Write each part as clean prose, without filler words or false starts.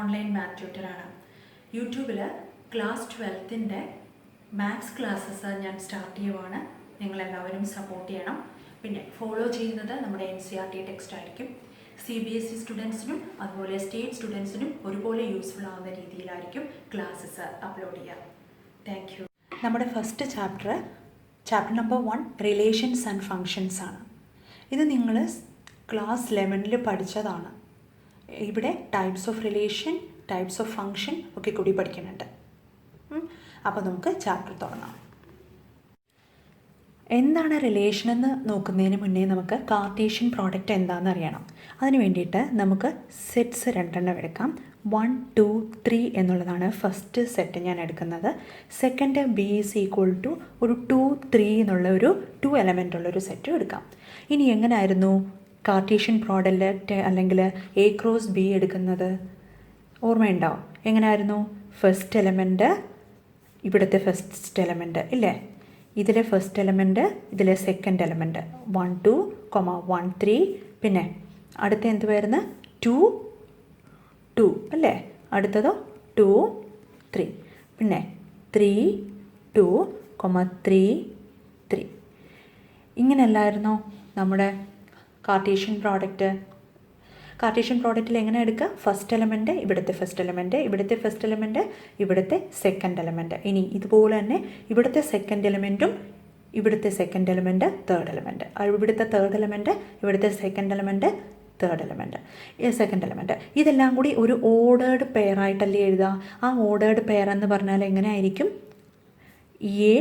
Online maths ട്യൂട്ടറാണ്. യൂട്യൂബിൽ class 12ൻ്റെ മാത്സ് ക്ലാസ്സസ് ഞാൻ സ്റ്റാർട്ട് ചെയ്യുവാണ്. നിങ്ങളെല്ലാവരും സപ്പോർട്ട് ചെയ്യണം. പിന്നെ ഫോളോ ചെയ്യുന്നത് നമ്മുടെ NCERT ടെക്സ്റ്റ് ആയിരിക്കും. CBSE സ്റ്റുഡൻസിനും അതുപോലെ സ്റ്റേറ്റ് സ്റ്റുഡൻസിനും ഒരുപോലെ യൂസ്ഫുൾ ആവുന്ന രീതിയിലായിരിക്കും ക്ലാസ്സസ് അപ്ലോഡ് ചെയ്യുക. Thank you. നമ്മുടെ first chapter number 1 relations and functions ആണ്. ഇത് നിങ്ങൾ ക്ലാസ് 11ൽ പഠിച്ചതാണ്. ഇവിടെ types of relation, types of function ഒക്കെ കൂടി പഠിക്കുന്നുണ്ട്. അപ്പോൾ നമുക്ക് ചാപ്റ്റർ തുടങ്ങാം. എന്താണ് റിലേഷൻ എന്ന് നോക്കുന്നതിന് മുന്നേ നമുക്ക് കാർട്ടീഷ്യൻ പ്രോഡക്റ്റ് എന്താണെന്ന് അറിയണം. അതിന് വേണ്ടിയിട്ട് നമുക്ക് സെറ്റ്സ് 2 എടുക്കാം. 1, 2, 3 എന്നുള്ളതാണ് ഫസ്റ്റ് സെറ്റ് ഞാൻ എടുക്കുന്നത്. Second B is equal to ഒരു 2, 3 എന്നുള്ള ഒരു 2 എലമെൻ്റ് ഉള്ളൊരു സെറ്റും എടുക്കാം. ഇനി എങ്ങനെയായിരുന്നു കാർട്ടീഷ്യൻ പ്രോഡക്റ്റ് അല്ലെങ്കിൽ A ക്രോസ് B എടുക്കുന്നത്? ഓർമ്മയുണ്ടോ? എങ്ങനെയായിരുന്നു? ഫസ്റ്റ് എലമെൻറ്റ്, ഇവിടുത്തെ ഫസ്റ്റ് എലമെൻറ്റ് ഇല്ലേ? ഇതിലെ ഫസ്റ്റ് എലമെൻറ്റ്, ഇതിലെ സെക്കൻഡ് എലമെൻറ്റ്. 1, 2, 1, 3. പിന്നെ അടുത്ത എന്ത് വരുന്ന 2, 2 അല്ലേ? അടുത്തതോ 2, 3. പിന്നെ 3, 2, 3, 3. ഇങ്ങനെയല്ലായിരുന്നോ നമ്മുടെ കാർട്ടീഷ്യൻ പ്രോഡക്റ്റ്? കാർട്ടീഷ്യൻ പ്രോഡക്റ്റിൽ എങ്ങനെ എടുക്കുക? ഫസ്റ്റ് എലമെൻറ്റ്, ഇവിടുത്തെ ഫസ്റ്റ് എലമെൻറ്റ്, ഇവിടുത്തെ ഫസ്റ്റ് എലമെൻറ്റ്, ഇവിടുത്തെ സെക്കൻഡ് എലമെൻറ്റ്. ഇനി ഇതുപോലെ തന്നെ ഇവിടുത്തെ സെക്കൻഡ് എലമെൻറ്റും ഇവിടുത്തെ സെക്കൻഡ് എലമെൻറ്റ്, തേർഡ് എലമെൻറ്റ്, ഇവിടുത്തെ തേർഡ് എലമെൻറ്റ്, ഇവിടുത്തെ second element, third element, second element. ഇതെല്ലാം കൂടി ഒരു ഓർഡേർഡ് പെയർ ആയിട്ടല്ലേ എഴുതുക? ആ ഓർഡേർഡ് പെയർ എന്ന് പറഞ്ഞാൽ എങ്ങനെ ആയിരിക്കും? A,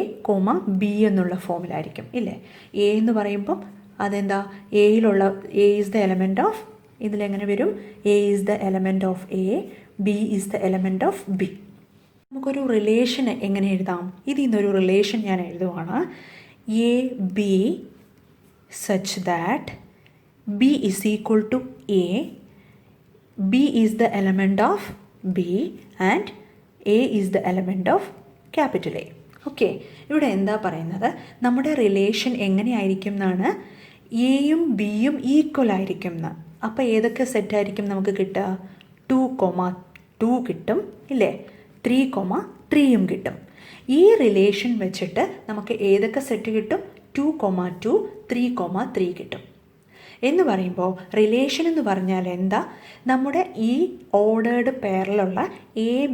B എന്നുള്ള ഫോമിലായിരിക്കും ഇല്ലേ? A എന്ന് പറയുമ്പം അതെന്താ? എയിലുള്ള A is the element of, ഇതിലെങ്ങനെ വരും? A is the element of A, B is the element of B. നമുക്കൊരു റിലേഷൻ എങ്ങനെ എഴുതാം? ഇതിൽ നിന്നൊരു റിലേഷൻ ഞാൻ എഴുതുവാണ്. A, B such that B is equal to A, B is the element of B and A is the element of capital A. Okay, ഇവിടെ എന്താ പറയുന്നത്? നമ്മുടെ റിലേഷൻ എങ്ങനെയായിരിക്കും എന്നാണ്? എയും ബിയും ഈക്വൽ ആയിരിക്കും എന്ന്. അപ്പോൾ ഏതൊക്കെ സെറ്റായിരിക്കും നമുക്ക് കിട്ടുക? 2, 2 കിട്ടും ഇല്ലേ? 3, 3യും കിട്ടും. ഈ റിലേഷൻ വെച്ചിട്ട് നമുക്ക് ഏതൊക്കെ സെറ്റ് കിട്ടും? 2, 2, 3, 3 കിട്ടും. എന്ന് പറയുമ്പോൾ റിലേഷൻ എന്ന് പറഞ്ഞാൽ എന്താ? നമ്മുടെ ഈ ഓർഡേർഡ് പെയറിലുള്ള എയും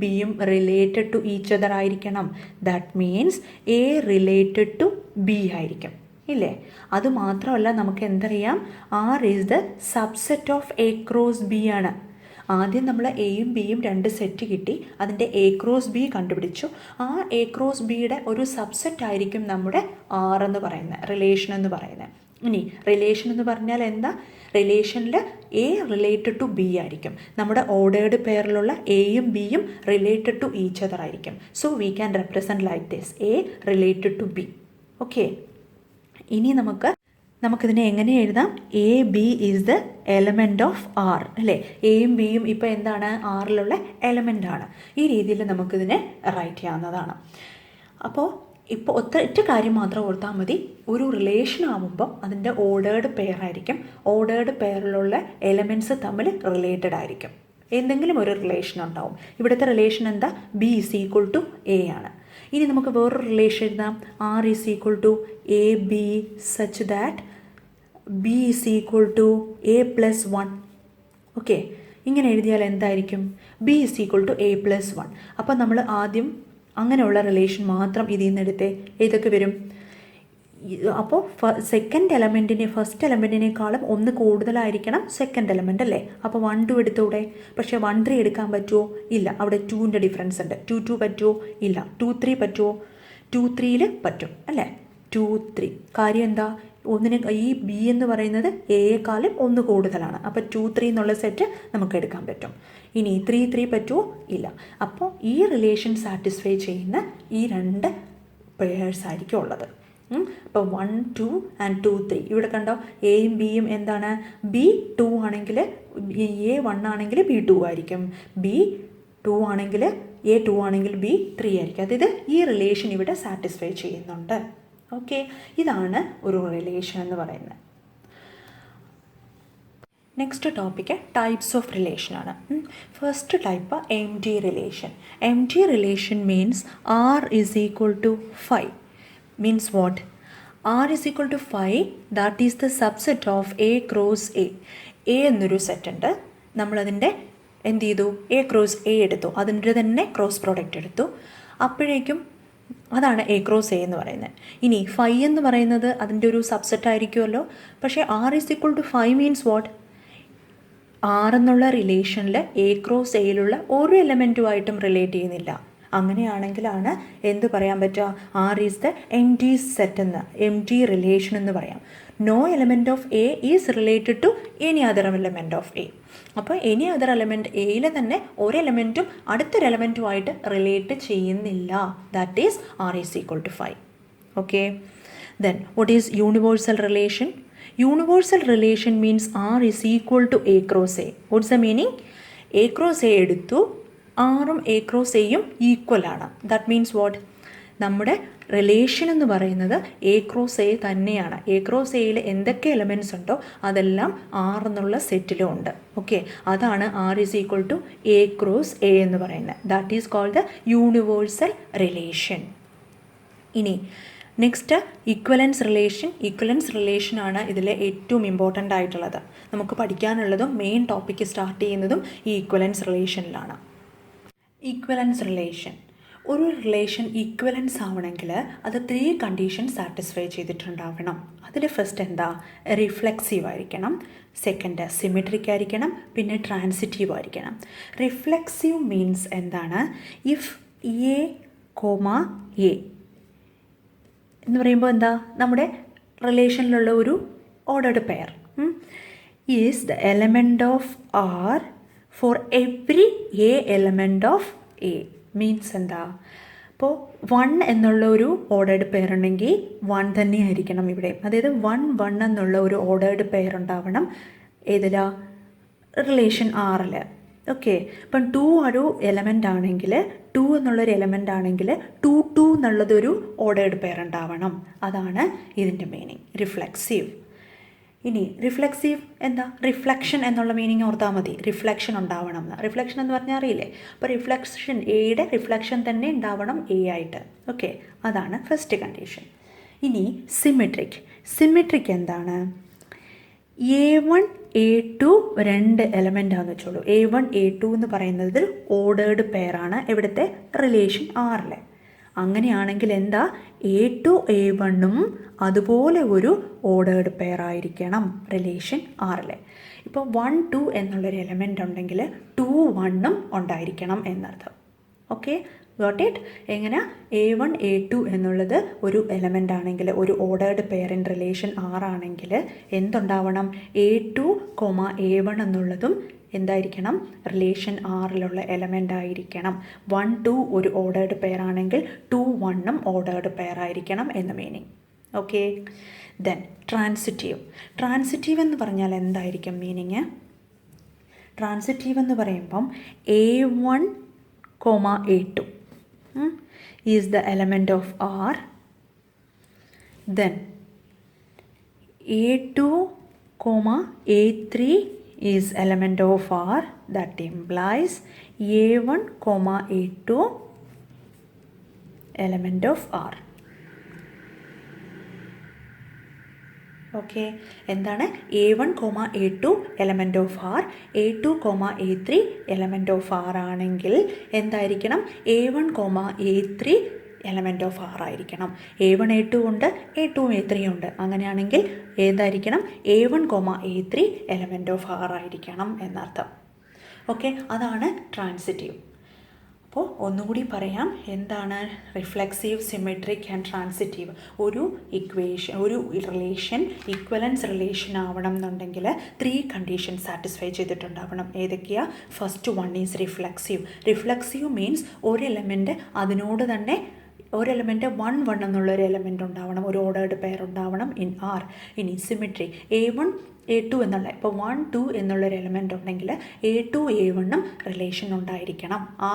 ബിയും റിലേറ്റഡ് ടു ഈച്ച് അതർ ആയിരിക്കണം. That means A related to B ആയിരിക്കും ഇല്ലേ? അതുമാത്രമല്ല, നമുക്ക് എന്തറിയാം? R is the subset of A cross B ആണ്. ആദ്യം നമ്മൾ എയും ബിയും 2 സെറ്റ് കിട്ടി, അതിൻ്റെ A ക്രോസ് B കണ്ടുപിടിച്ചു. ആ A ക്രോസ് Bയുടെ ഒരു സബ്സെറ്റ് ആയിരിക്കും നമ്മുടെ R എന്ന് പറയുന്നത്, റിലേഷൻ എന്ന് പറയുന്നത്. ഇനി റിലേഷൻ എന്ന് പറഞ്ഞാൽ എന്താ? റിലേഷനിൽ A റിലേറ്റഡ് ടു B ആയിരിക്കും. നമ്മുടെ ഓർഡേർഡ് പെയറിലുള്ള എയും ബിയും റിലേറ്റഡ് ടു ഈച്ച് അതർ ആയിരിക്കും. So we can represent like this, A related to B. Okay, ഇനി നമുക്കിതിനെ എങ്ങനെ എഴുതാം? A, B is the element of R അല്ലേ? എയും ബിയും ഇപ്പോൾ എന്താണ്? ആറിലുള്ള എലമെൻ്റാണ്. ഈ രീതിയിൽ നമുക്കിതിനെ റൈറ്റ് ചെയ്യാവുന്നതാണ്. അപ്പോൾ ഇപ്പോൾ ഒറ്റ കാര്യം മാത്രം ഓർത്താൽ മതി. ഒരു റിലേഷൻ ആവുമ്പം അതിൻ്റെ ഓർഡേർഡ് പെയർ ആയിരിക്കും. ഓർഡേർഡ് പെയറിലുള്ള എലമെൻറ്റ്സ് തമ്മിൽ റിലേറ്റഡ് ആയിരിക്കും. എന്തെങ്കിലും ഒരു റിലേഷൻ ഉണ്ടാവും. ഇവിടുത്തെ റിലേഷൻ എന്താ? B is equal to A ആണ്. ഇനി നമുക്ക് വേറൊരു റിലേഷൻ എഴുതാം. R is equal to AB such that B is equal to A+1. Okay, ഇങ്ങനെ എഴുതിയാൽ എന്തായിരിക്കും? B is equal to A+1. അപ്പോൾ നമ്മൾ ആദ്യം അങ്ങനെയുള്ള റിലേഷൻ മാത്രം ഇതിൽ നിന്ന് എടുത്തേ. ഏതൊക്കെ വരും? അപ്പോൾ സെക്കൻഡ് എലമെൻറ്റിനെ ഫസ്റ്റ് എലമെൻറ്റിനേക്കാളും 1 കൂടുതലായിരിക്കണം സെക്കൻഡ് എലമെൻ്റ് അല്ലേ? അപ്പോൾ 1, 2 എടുത്തൂടെ? പക്ഷേ 1, 3 എടുക്കാൻ പറ്റുമോ? ഇല്ല, അവിടെ 2ൻ്റെ ഡിഫറൻസ് ഉണ്ട്. 2, 2 പറ്റുമോ? ഇല്ല. 2, 3 പറ്റുമോ? 2, 3യിൽ പറ്റും അല്ലേ? 2, 3. കാര്യം എന്താ? ഈ B എന്ന് പറയുന്നത് എയേക്കാളും 1 കൂടുതലാണ്. അപ്പോൾ 2, 3 എന്നുള്ള സെറ്റ് നമുക്ക് എടുക്കാൻ പറ്റും. ഇനി 3, 3 പറ്റുമോ? ഇല്ല. അപ്പോൾ ഈ റിലേഷൻ സാറ്റിസ്ഫൈ ചെയ്യുന്ന ഈ 2 പെയേഴ്സ് ആയിരിക്കും ഉള്ളത്. അപ്പോൾ 1, 2 and 2, 3. ഇവിടെ കണ്ടോ? എയും ബിയും എന്താണ്? B 2 ആണെങ്കിൽ A 1 ആണെങ്കിൽ B 2 ആയിരിക്കും. B 2 ആണെങ്കിൽ A 2 ആണെങ്കിൽ B 3 ആയിരിക്കും. അതായത് ഈ റിലേഷൻ ഇവിടെ സാറ്റിസ്ഫൈ ചെയ്യുന്നുണ്ട്. ഓക്കെ, ഇതാണ് ഒരു റിലേഷൻ എന്ന് പറയുന്നത്. നെക്സ്റ്റ് ടോപ്പിക്ക് ടൈപ്സ് ഓഫ് റിലേഷനാണ്. First type empty relation. Empty relation means R is equal to 5. Means what? R is equal to 5, that is the subset of A cross A. A എന്നൊരു set ഉണ്ട്, നമ്മളതിൻ്റെ എന്ത് ചെയ്തു? A cross A എടുത്തു, അതിൻ്റെ തന്നെ cross product എടുത്തു. അപ്പോഴേക്കും അതാണ് എ ക്രോസ് എ എന്ന് പറയുന്നത്. ഇനി 5 എന്ന് പറയുന്നത് അതിൻ്റെ ഒരു സബ്സെറ്റ് ആയിരിക്കുമല്ലോ. പക്ഷേ R is equal to 5 means what? R എന്നുള്ള റിലേഷനിൽ എ ക്രോസ് എയിലുള്ള ഒരു എലമെൻറ്റുമായിട്ടും റിലേറ്റ് ചെയ്യുന്നില്ല. അങ്ങനെയാണെങ്കിലാണ് എന്ത് പറയാൻ പറ്റുക? R is the empty set എന്ന്, എം ടി റിലേഷൻ എന്ന് പറയാം. No element of A is related to any other element of A. അപ്പോൾ എനി അതർ എലമെൻറ്റ് എയിൽ തന്നെ ഒരു എലമെൻറ്റും അടുത്തൊരു എലമെൻറ്റുമായിട്ട് റിലേറ്റ് ചെയ്യുന്നില്ല. That is R is equal to 5. Okay, then what is universal relation? Universal relation means R is equal to A cross A. What's the meaning? A cross A എടുത്തു, ആറും A cross Aയും equal ആണ്. That means what? നമ്മുടെ relation എന്ന് പറയുന്നത് A cross A തന്നെയാണ്. A cross എയിൽ എന്തൊക്കെ elements ഉണ്ടോ അതെല്ലാം ആർ എന്നുള്ള സെറ്റിലും ഉണ്ട്. ഓക്കെ, അതാണ് R is equal to A cross A എന്ന് പറയുന്നത്. That is called the universal relation. ഇനി നെക്സ്റ്റ് ഇക്വലൻസ് റിലേഷൻ. ഇക്വലൻസ് റിലേഷനാണ് ഇതിലെ ഏറ്റവും ഇമ്പോർട്ടൻ്റ് ആയിട്ടുള്ളത്. നമുക്ക് പഠിക്കാനുള്ളതും മെയിൻ ടോപ്പിക്ക് സ്റ്റാർട്ട് ചെയ്യുന്നതും ഈ ഇക്വലൻസ് റിലേഷനിലാണ്. ഈക്വലൻസ് റിലേഷൻ, ഒരു റിലേഷൻ ഈക്വലൻസ് ആവണമെങ്കിൽ അത് 3 കണ്ടീഷൻ സാറ്റിസ്ഫൈ ചെയ്തിട്ടുണ്ടാവണം. അതിൽ ഫസ്റ്റ് എന്താ? റിഫ്ലെക്സീവ് ആയിരിക്കണം, സെക്കൻഡ് സിമെട്രിക് ആയിരിക്കണം, പിന്നെ ട്രാൻസിറ്റീവ് ആയിരിക്കണം. റിഫ്ലെക്സീവ് മീൻസ് എന്താണ്? ഇഫ് എ കോമ എ എന്ന് പറയുമ്പോൾ എന്താ? നമ്മുടെ റിലേഷനിലുള്ള ഒരു ordered pair is the element of R for every A element of A. Means എന്താ? അപ്പോൾ 1 എന്നുള്ള ഒരു ഓർഡേർഡ് പെയർ ഉണ്ടെങ്കിൽ 1 തന്നെ ആയിരിക്കണം ഇവിടെ. അതായത് 1 1 എന്നുള്ള ഒരു ഓർഡേർഡ് പെയർ ഉണ്ടാവണം ഏതിലാ? റിലേഷൻ ആറിൽ. ഓക്കെ, ഇപ്പം 2 ഒരു എലമെൻ്റ് ആണെങ്കിൽ 2 എന്നുള്ളൊരു എലമെൻ്റ് ആണെങ്കിൽ 2 2 എന്നുള്ളതൊരു ഓർഡേർഡ് പെയർ ഉണ്ടാവണം. അതാണ് ഇതിൻ്റെ മീനിങ് റിഫ്ലെക്സീവ്. ഇനി റിഫ്ലെക്സീവ് എന്താ? റിഫ്ലക്ഷൻ എന്നുള്ള മീനിങ് ഓർത്താൽ മതി. റിഫ്ലക്ഷൻ ഉണ്ടാവണം എന്ന്. റിഫ്ലക്ഷൻ എന്ന് പറഞ്ഞാൽ അറിയില്ലേ? അപ്പോൾ റിഫ്ലക്ഷൻ, എയുടെ റിഫ്ലക്ഷൻ തന്നെ ഉണ്ടാവണം എ ആയിട്ട്. ഓക്കെ, അതാണ് ഫസ്റ്റ് കണ്ടീഷൻ. ഇനി സിമെട്രിക്. സിമെട്രിക് എന്താണ്? A1 A2 2 എലമെൻ്റ് ആണെന്ന് വെച്ചോളൂ. A1 A2 എന്ന് പറയുന്നത് ഓർഡേർഡ് പെയറാണ് ഇവിടുത്തെ റിലേഷൻ ആറിൽ. അങ്ങനെയാണെങ്കിൽ എന്താ? A2 A1ഉം അതുപോലെ ഒരു ഓർഡേർഡ് പെയർ ആയിരിക്കണം റിലേഷൻ ആറിൽ. ഇപ്പോൾ 1 2 എന്നുള്ളൊരു എലമെൻ്റ് ഉണ്ടെങ്കിൽ 2 1ഉം ഉണ്ടായിരിക്കണം എന്നർത്ഥം. Okay, got it? എങ്ങനെ? A1 A2 എന്നുള്ളത് ഒരു എലമെൻ്റ് ആണെങ്കിൽ, ഒരു ഓർഡേർഡ് പെയർ ഇൻ റിലേഷൻ ആണെങ്കിൽ എന്തുണ്ടാവണം? A2, A1 എന്നുള്ളതും എന്തായിരിക്കണം? റിലേഷൻ ആറിലുള്ള എലമെൻ്റ് ആയിരിക്കണം. 1 2 ഒരു ഓർഡേർഡ് പെയർ ആണെങ്കിൽ 2 1ഉം ഓർഡേർഡ് പെയർ ആയിരിക്കണം എന്ന് meaning. Okay, then transitive. Transitive എന്ന് പറഞ്ഞാൽ എന്തായിരിക്കും മീനിങ്? ട്രാൻസിറ്റീവ് എന്ന് പറയുമ്പം A1, A2 is the element of R, then A2, A3 is element of R. That implies A1, A2 element of R. Okay, എന്താണ്? A1, A2 element of R, A2, A3 element of R ആണെങ്കിൽ എന്തായിരിക്കണം? A1, A3 element of R ആയിരിക്കണം. A1 A2 ഉണ്ട്, A2 A3 ഉണ്ട്. അങ്ങനെയാണെങ്കിൽ ഏതായിരിക്കണം? A1, A3 element of R ആയിരിക്കണം എന്നർത്ഥം. Okay, അതാണ് ട്രാൻസിറ്റീവ്. അപ്പോൾ ഒന്നുകൂടി പറയാം, എന്താണ് റിഫ്ലെക്സീവ്, സിമെട്രിക് ആൻഡ് ട്രാൻസിറ്റീവ്. ഒരു ഇക്വേഷൻ, ഒരു റിലേഷൻ ഈക്വലൻസ് റിലേഷൻ ആവണം എന്നുണ്ടെങ്കിൽ 3 കണ്ടീഷൻ സാറ്റിസ്ഫൈ ചെയ്തിട്ടുണ്ടാവണം. ഏതൊക്കെയാണ്? First 1 is reflexive. Reflexive means ഒരു എലമെൻറ്റ് അതിനോട് തന്നെ ഒരു എലമെൻറ്റ് 1 1 എന്നുള്ളൊരു എലമെൻ്റ് ഉണ്ടാവണം, ഒരു ഓർഡേർഡ് പെയർ ഉണ്ടാവണം ഇൻ ആർ. ഇനി സിമിട്രി A1 A2 എന്നുള്ള, ഇപ്പോൾ 1 2 എന്നുള്ളൊരു എലമെൻ്റ് ഉണ്ടെങ്കിൽ A2 A1 റിലേഷൻ ഉണ്ടായിരിക്കണം, ആ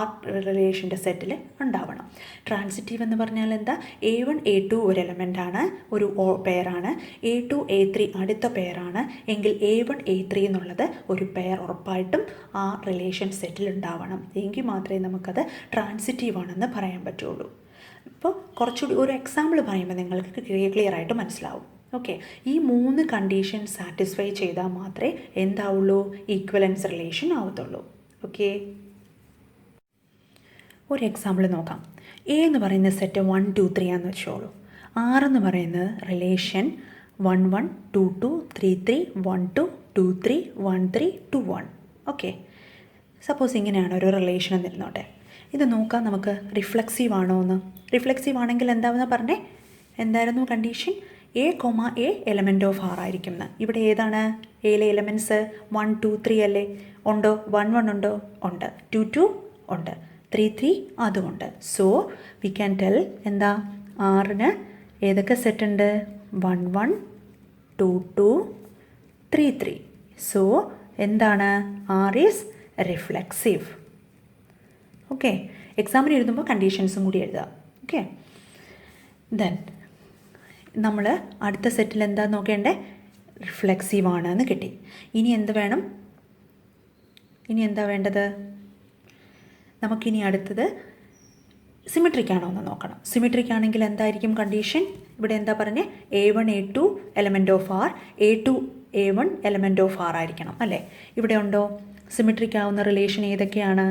റിലേഷൻ്റെ സെറ്റിൽ ഉണ്ടാവണം. ട്രാൻസിറ്റീവ് എന്ന് പറഞ്ഞാൽ എന്താ? A1 A2 ഒരു എലമെൻ്റാണ്, ഒരു പെയറാണ്, A2 A3 അടുത്ത പെയറാണ് എങ്കിൽ A1 A3 എന്നുള്ളത് ഒരു പെയർ ഉറപ്പായിട്ടും ആ റിലേഷൻ സെറ്റിൽ ഉണ്ടാവണം. എങ്കിൽ മാത്രമേ നമുക്കത് ട്രാൻസിറ്റീവ് ആണെന്ന് പറയാൻ പറ്റുള്ളൂ. ഇപ്പോൾ കുറച്ചുകൂടി ഒരു എക്സാമ്പിൾ പറയുമ്പോൾ നിങ്ങൾക്ക് ക്ലിയർ ആയിട്ട് മനസ്സിലാവും. ഓക്കെ, ഈ 3 കണ്ടീഷൻ സാറ്റിസ്ഫൈ ചെയ്താൽ മാത്രമേ എന്താവുള്ളൂ? ഈക്വലൻസ് റിലേഷൻ ആവത്തുള്ളൂ. ഓക്കെ, ഒരു എക്സാമ്പിൾ നോക്കാം. എ എന്ന് പറയുന്ന സെറ്റ് 1 2 3 ആണെന്ന് വെച്ചോളൂ. ആർ എന്ന് പറയുന്നത് റിലേഷൻ 1 1 2 2 3 3 1 2 2 3 1 3 2 1. ഓക്കെ, സപ്പോസ് ഇങ്ങനെയാണ് ഒരു റിലേഷൻ എന്നിരുന്നോട്ടെ. ഇത് നോക്കാം നമുക്ക് റിഫ്ലെക്സീവ് ആണോ എന്ന്. റിഫ്ലെക്സീവ് ആണെങ്കിൽ എന്താണെന്ന് പറഞ്ഞേ, എന്തായിരുന്നു condition? A, A element of R ആയിരിക്കും എന്ന്. ഇവിടെ ഏതാണ് എയിലെ എലമെൻറ്റ്സ്? 1 2 3 അല്ലേ? ഉണ്ടോ? 1 1 ഉണ്ടോ? ഉണ്ട്. 2 2 ഉണ്ട്. 3 3 അതുമുണ്ട്. സോ വി ക്യാൻ ടെൽ എന്താ, ആറിന് ഏതൊക്കെ സെറ്റ് ഉണ്ട്? 1 1 2 2 3 3. സോ എന്താണ്? R is reflexive. ഓക്കെ, എക്സാമിന് എഴുതുമ്പോൾ കണ്ടീഷൻസും കൂടി എഴുതുക. ഓക്കെ, ദെൻ നമ്മൾ അടുത്ത സെറ്റിൽ എന്താ നോക്കേണ്ടത്? റിഫ്ലെക്സീവ് ആണെന്ന് കിട്ടി. ഇനി എന്ത് വേണം? ഇനി എന്താ വേണ്ടത്? നമുക്കിനി അടുത്തത് സിമിട്രിക് ആണോ എന്ന് നോക്കണം. സിമിട്രിക് ആണെങ്കിൽ എന്തായിരിക്കും കണ്ടീഷൻ? ഇവിടെ എന്താ പറഞ്ഞേ? A1 A2 element of R, A2 A1 element of R ആയിരിക്കണം അല്ലേ? ഇവിടെ ഉണ്ടോ? സിമിട്രിക് ആവുന്ന റിലേഷൻ ഏതൊക്കെയാണ്?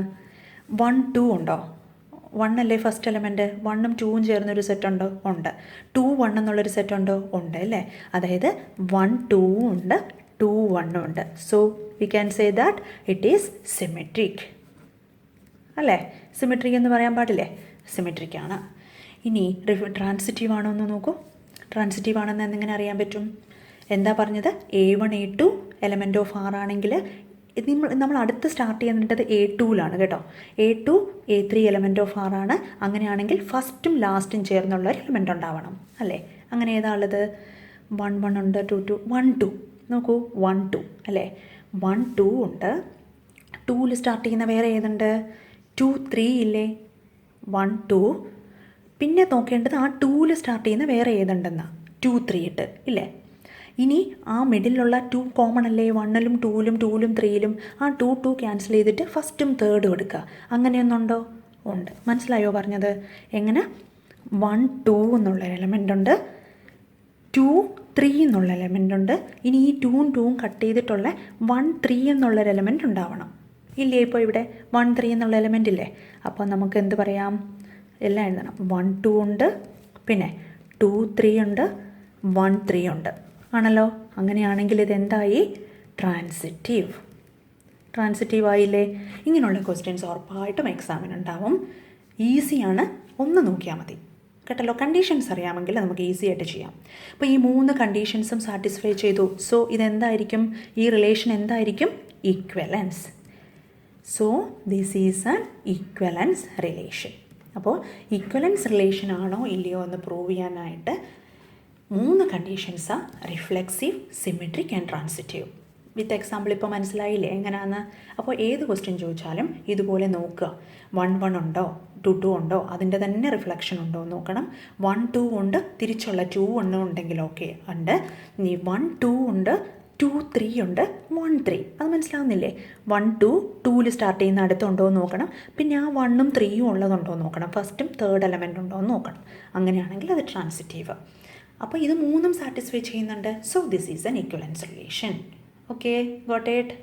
1 2 ഉണ്ടോ? 1 അല്ലേ ഫസ്റ്റ് എലമെൻറ്റ്? 1ഉം 2ഉം ചേർന്നൊരു സെറ്റ് ഉണ്ടോ? ഉണ്ട്. 2 1 എന്നുള്ളൊരു സെറ്റ് ഉണ്ടോ? ഉണ്ട് അല്ലേ? അതായത് 1 2 ഉണ്ട്, 2 1 ഉണ്ട്. So we can say that it is symmetric അല്ലേ? സിമെട്രിക് എന്ന് പറയാൻ പാടില്ലേ? സിമെട്രിക് ആണ്. ഇനി ട്രാൻസിറ്റീവ് ആണോ എന്ന് നോക്കൂ. ട്രാൻസിറ്റീവ് ആണെന്ന് എങ്ങനെ അറിയാൻ പറ്റും? എന്താ പറഞ്ഞത്? A1 A2 element of R ആണെങ്കിൽ നമ്മൾ അടുത്ത് സ്റ്റാർട്ട് ചെയ്യേണ്ടത് A2ലാണ് കേട്ടോ. A2 A3 element of R ആണ്. അങ്ങനെയാണെങ്കിൽ ഫസ്റ്റും ലാസ്റ്റും ചേർന്നുള്ള ഒരു എലമെൻ്റ് ഉണ്ടാവണം അല്ലേ? അങ്ങനെ ഏതാ ഉള്ളത്? 1 1 ഉണ്ട്, 2 2 1 2. നോക്കൂ, 1 2 അല്ലേ? 1 2 ഉണ്ട്. 2ൽ സ്റ്റാർട്ട് ചെയ്യുന്ന വേറെ ഏതുണ്ട്? 2 3 ഇല്ലേ? 1 2. പിന്നെ നോക്കേണ്ടത് ആ 2ൽ സ്റ്റാർട്ട് ചെയ്യുന്ന വേറെ ഏതുണ്ടെന്നാണ്. 2 3 ഇട്ട് ഇല്ലേ? ഇനി ആ മിഡിലുള്ള 2 കോമൺ അല്ലേ? 1ലും 2ലും 2ലും 3ലും. ആ 2 2 ക്യാൻസൽ ചെയ്തിട്ട് ഫസ്റ്റും തേർഡും എടുക്കുക. അങ്ങനെയൊന്നുണ്ടോ? ഉണ്ട്. മനസ്സിലായോ പറഞ്ഞത്? എങ്ങനെ? 1 2 എന്നുള്ള എലമെൻ്റ് ഉണ്ട്, 2 3 എന്നുള്ള എലമെൻ്റ് ഉണ്ട്. ഇനി ഈ 2ഉം 2ഉം കട്ട് ചെയ്തിട്ടുള്ള 1 3 എന്നുള്ളൊരു എലമെൻ്റ് ഉണ്ടാവണം ഇല്ലേ? ഇപ്പോൾ ഇവിടെ 1 3 എന്നുള്ള എലമെൻ്റ് ഇല്ലേ? അപ്പോൾ നമുക്ക് എന്ത് പറയാം? എല്ലാം എഴുതണം. 1 2 ഉണ്ട്, പിന്നെ 2 3 ഉണ്ട്, 1 3 ഉണ്ട് ആണല്ലോ. അങ്ങനെയാണെങ്കിൽ ഇതെന്തായി? ട്രാൻസിറ്റീവ്. ട്രാൻസിറ്റീവ് ആയില്ലേ? ഇങ്ങനെയുള്ള ക്വസ്റ്റ്യൻസ് ഉറപ്പായിട്ടും എക്സാമിനുണ്ടാവും. ഈസിയാണ്, ഒന്ന് നോക്കിയാൽ മതി കേട്ടല്ലോ. കണ്ടീഷൻസ് അറിയാമെങ്കിൽ നമുക്ക് ഈസി ആയിട്ട് ചെയ്യാം. അപ്പോൾ ഈ 3 കണ്ടീഷൻസും സാറ്റിസ്ഫൈ ചെയ്തു. സോ ഇതെന്തായിരിക്കും? ഈ റിലേഷൻ എന്തായിരിക്കും? Equivalence. So this is an equivalence relation. അപ്പോൾ ഈക്വലൻസ് റിലേഷൻ ആണോ ഇല്ലയോ എന്ന് പ്രൂവ് ചെയ്യാനായിട്ട് 3 കണ്ടീഷൻസാണ്: reflexive, symmetric and transitive. With example ഇപ്പോൾ മനസ്സിലായില്ലേ എങ്ങനെയാണെന്ന്? അപ്പോൾ ഏത് ക്വസ്റ്റ്യൻ ചോദിച്ചാലും ഇതുപോലെ നോക്കുക. 1 1 ഉണ്ടോ, 2 2 ഉണ്ടോ, അതിൻ്റെ തന്നെ റിഫ്ലക്ഷൻ ഉണ്ടോ എന്ന് നോക്കണം. 1 2 ഉണ്ട്, തിരിച്ചുള്ള 2 1 ഉണ്ടെങ്കിൽ ഓക്കെ ഉണ്ട്. ഇനി 1 2 ഉണ്ട്, 2 3 ഉണ്ട്, 1 3. അത് മനസ്സിലാവുന്നില്ലേ? 1 2 2ൽ സ്റ്റാർട്ട് ചെയ്യുന്ന അടുത്തുണ്ടോ എന്ന് നോക്കണം. പിന്നെ ആ 1ഉം 3ഉം ഉള്ളതുണ്ടോ എന്ന് നോക്കണം. ഫസ്റ്റും തേർഡ് എലമെൻ്റ് ഉണ്ടോ എന്ന് നോക്കണം. അങ്ങനെയാണെങ്കിൽ അത് ട്രാൻസിറ്റീവ്. അപ്പോൾ ഇത് 3ഉം സാറ്റിസ്ഫൈ ചെയ്യുന്നുണ്ട്. So this is an equivalence relation. Okay, got it?